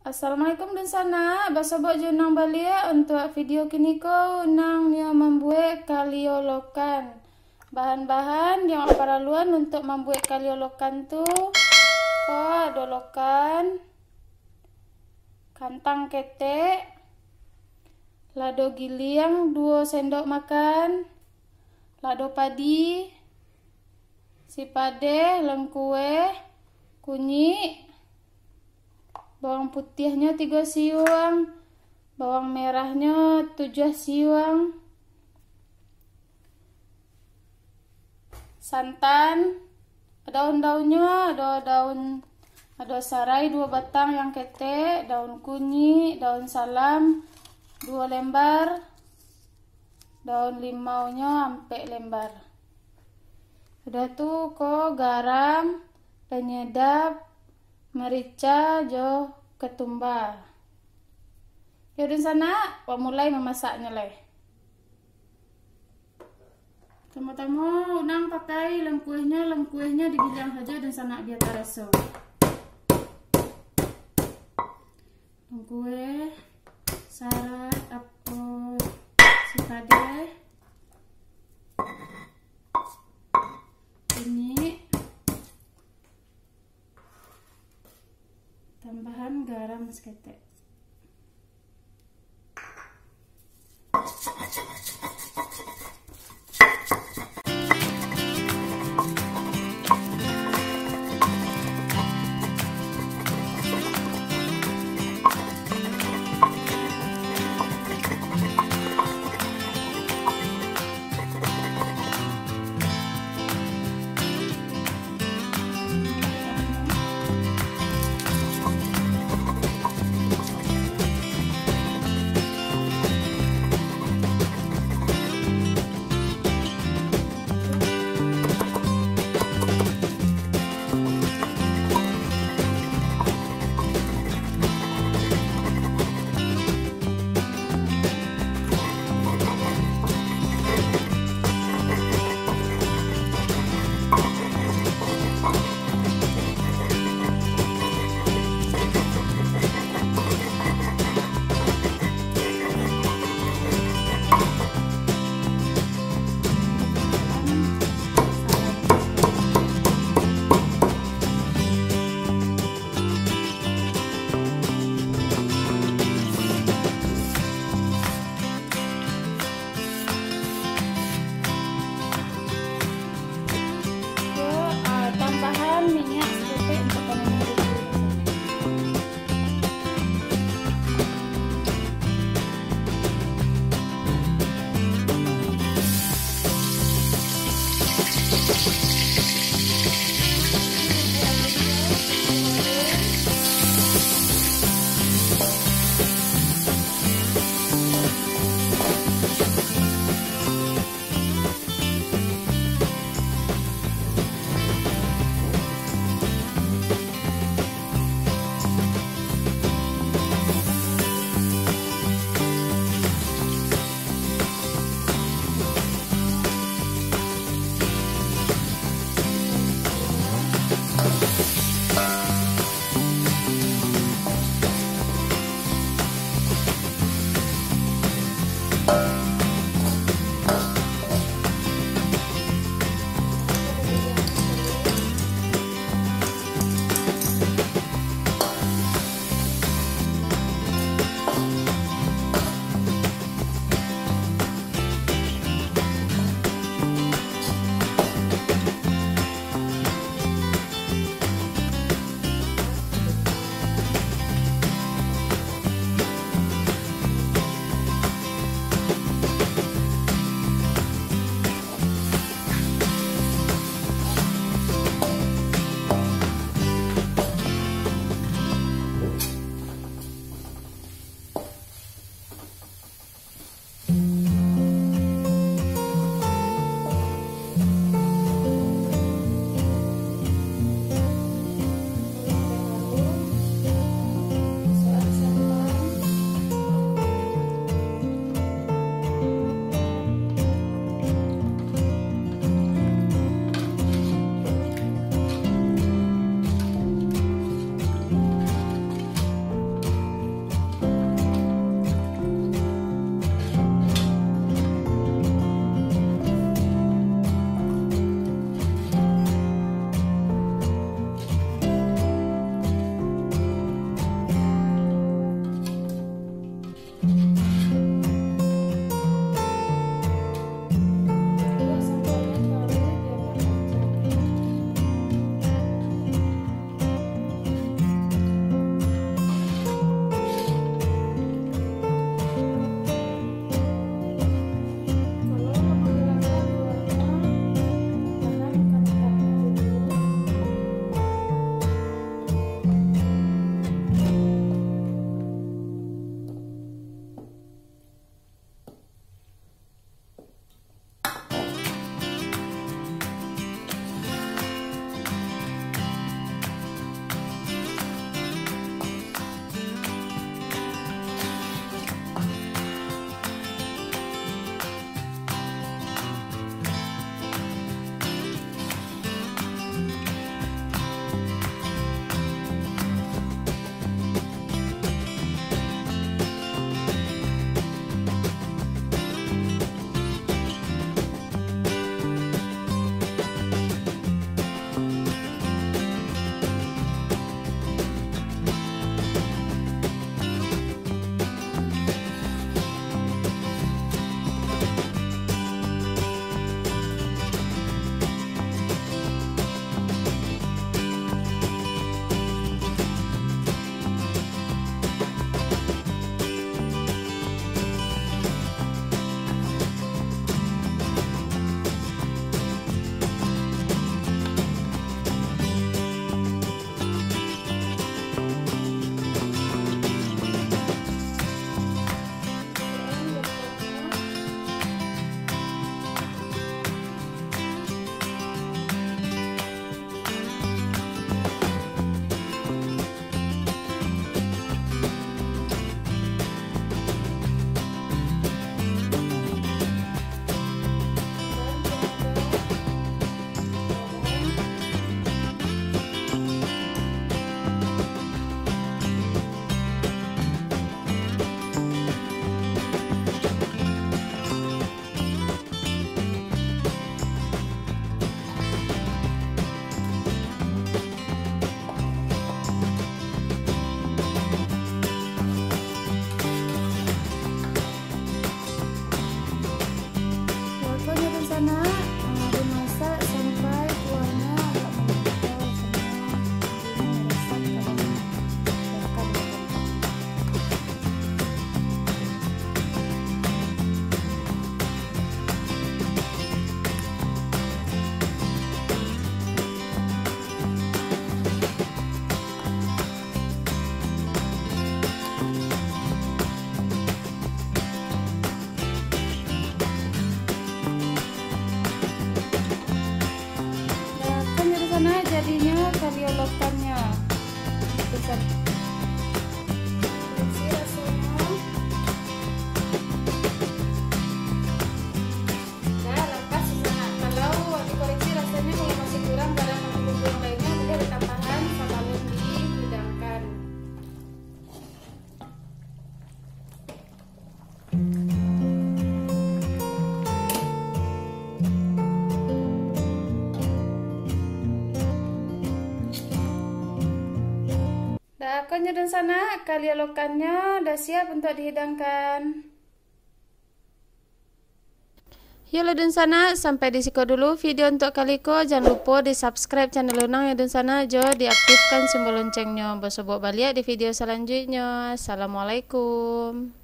Assalamualaikum dan sana, basobok junang balia untuk video kini ko unang nio membuat kaliolokan. Bahan-bahan yang perluan untuk membuat kaliolokan tu ko dolokan, kantang ketek, lado giling 2 sendok makan, lado padi, sipade, lengkueh, kunyit, bawang putihnya 3 siung, bawang merahnya 7 siung, santan, daun-daunnya ada sarai 2 batang yang ketek, daun kunyit, daun salam 2 lembar, daun limaunya 4 lembar. Udah tuh kok garam, penyedap, merica, jo ketumbar. Yaudah sana, mulai memasaknya leh. Tama-tama unang pakai lengkuehnya digiling saja dan sana dia tareso. Lengkueh, sarat, apel, sipade, ini tambahan garam seketek. Dah akunnya dan sana, kalio lokannya udah siap untuk dihidangkan. Yolo dan sana, sampai di siko dulu video untuk kaliko. Jangan lupa di subscribe channel Lunang ya dan sana, jo diaktifkan simbol loncengnya. Bosobok balik di video selanjutnya. Assalamualaikum.